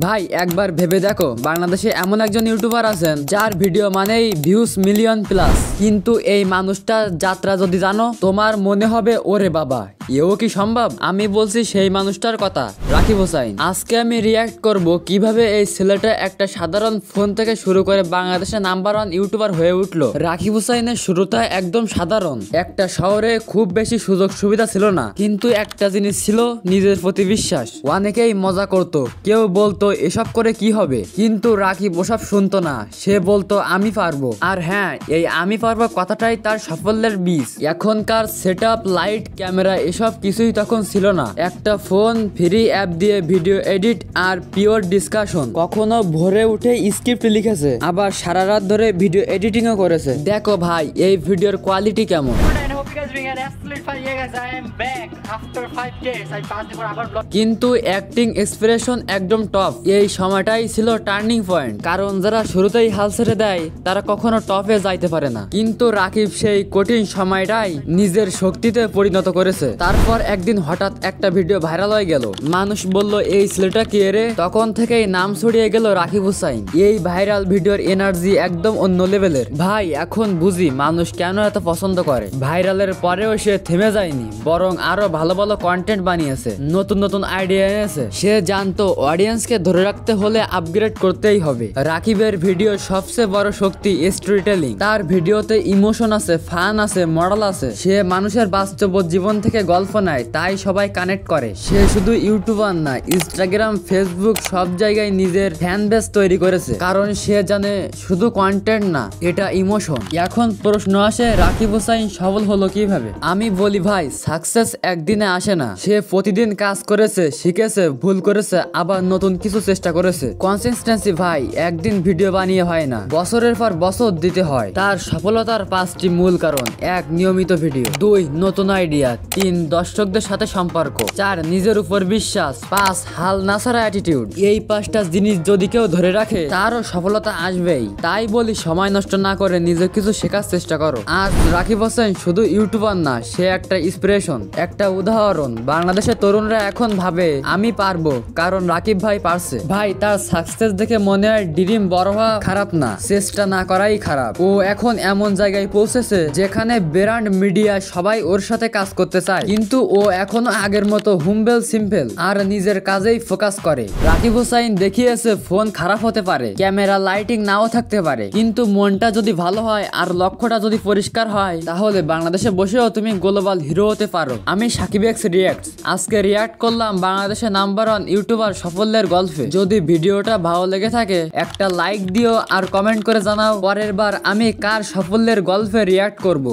ভাই একবার ভেবে দেখো, বাংলাদেশে এমন একজন ইউটিউবার আছেন যার ভিডিও মানেই ভিউজ মিলিয়ন প্লাস, কিন্তু এই মানুষটার যাত্রা যদি জানো তোমার মনে হবে ওরে বাবা এও কি সম্ভব। আমি বলছি সেই মানুষটার কথা, রাকিব হোসাইন। আজকে আমি রিয়াক্ট করব কিভাবে এই ছেলেটা একটা সাধারণ ফোন থেকে শুরু করে বাংলাদেশের নাম্বার 1 ইউটিউবার হয়ে উঠলো। রাকিব হোসাইনের শুরুটা একদম সাধারণ, একটা শহরে খুব বেশি সুযোগ সুবিধা ছিল না, কিন্তু একটা জিনিস ছিল নিজের প্রতি বিশ্বাস। অনেকেই মজা করতো, কেউ বলতো এসব করে কি হবে, কিন্তু রাকিব ওসব শুনতো না। সে বলতো আমি পারবো। আর হ্যাঁ, এই আমি পারবো কথাটাই তার সাফল্যের বীজ। এখনকার সেটআপ, লাইট, ক্যামেরা এসব কিছুই তখন ছিল না। একটা ফোন, ফ্রি অ্যাপ দিয়ে ভিডিও এডিট আর পিওর ডিসকাশন। কখনো ভোরে উঠে স্ক্রিপ্ট লিখেছে, আবার সারা রাত ধরে ভিডিও এডিটিংও করেছে। দেখো ভাই এই ভিডিওর কোয়ালিটি কেমন। কিন্তু অ্যাক্টিং, এক্সপ্রেশন একদম টপ। এই সময়টাই ছিল টার্নিং পয়েন্ট, কারণ যারা শুরুতেই হাল ছেড়ে দেয় তারা কখনো টপে যাইতে পারে না। কিন্তু রাকিব সেই কঠিন সময়টাই নিজের শক্তিতে পরিণত করেছে। তারপর একদিন হঠাৎ একটা ভিডিও ভাইরাল হয়ে গেল, মানুষ বলল এই ছেলেটা কে রে। তখন থেকেই নাম ছড়িয়ে গেল রাকিব হোসাইন। এই ভাইরাল ভিডিওর এনার্জি একদম অন্য লেভেলের। ভাই এখন বুঝি মানুষ কেন এত পছন্দ করে। ভাইরালের পরেও সে থেমে যায়নি, বরং আরো ভালো ভালো কন্টেন্ট বানিয়েছে, নতুন নতুন আইডিয়া এনেছে। সে জানতো অডিয়েন্সকে ধরে রাখতে হলে আপগ্রেড করতেই হবে। রাকিবের ভিডিও সবচেয়ে বড় শক্তি স্টোরি টেলিং। তার ভিডিওতে ইমোশন আছে, ফান আছে, মডেল আছে। সে মানুষের বাস্তব জীবন থেকে গল্প নেয়, তাই সবাই কানেক্ট করে। সে শুধু ইউটিউবার না, ইনস্টাগ্রাম, ফেসবুক সব জায়গায় নিজের ফ্যান বেস তৈরি করেছে, কারণ সে জানে শুধু কন্টেন্ট না, এটা ইমোশন। এখন প্রশ্ন আসে রাকিব হোসাইন সফল হলো কিভাবে। আমি বলি ভাই, সাকসেস একদিনে আসে না। সে প্রতিদিন কাজ করেছে, শিখেছে, ভুল করেছে, আবার নতুন কিছু চেষ্টা করেছে। কনসিস্টেন্সি ভাই, একদিন ভিডিও বানিয়ে হয় না, বছরের পর বছর দিতে হয়। তার সফলতার 5টি মূল কারণ: 1. নিয়মিত ভিডিও, 2. নতুন আইডিয়া, 3. দর্শকদের সাথে সম্পর্ক, 4. নিজের উপর বিশ্বাস, 5. হাল না ছাড়া অ্যাটিটিউড। এই 5টা জিনিস যদি কেউ ধরে রাখে তারও সফলতা আসবেই। তাই বলি সময় নষ্ট না করে নিজে কিছু শেখার চেষ্টা করো। আজ রাকিব হোসেন শুধু ইউটিউবার না, সে একটা ইন্সপিরেশন, একটা উদাহরণ। বাংলাদেশের তরুণরা এখন ভাবে আমি পারবো, কারণ রাকিব ভাই পারছে। ভাই তার সাকসেস দেখে মনে হয় ড্রিম বড় হওয়া খারাপ না, চেষ্টা না করাই খারাপ। ও এখন এমন জায়গায় পৌঁছেছে যেখানে ব্র্যান্ড, মিডিয়া সবাই ওর সাথে কাজ করতে চায়, কিন্তু ও এখনো আগের মতো হুম্বেল, সিম্পল আর নিজের কাজেই ফোকাস করে। রাকিব হোসাইন দেখিয়েছে ফোন খারাপ হতে পারে, ক্যামেরা, লাইটিং নাও থাকতে পারে, কিন্তু মনটা যদি ভালো হয় আর লক্ষ্যটা যদি পরিষ্কার হয়, তাহলে বাংলাদেশে বসেও তুমি গ্লোবাল হিরো হতে পারো। আমি সাকিব এক্স রিয়াক্টস। আজকে রিয়াক্ট করলাম বাংলাদেশের নাম্বার 1 ইউটিউবার সাফল্যের গল্পে। যদি ভিডিওটা ভালো লেগে থাকে একটা লাইক দিও আর কমেন্ট করে জানাও পরের বার আমি কার সাফল্যের গল্পে রিয়াক্ট করব।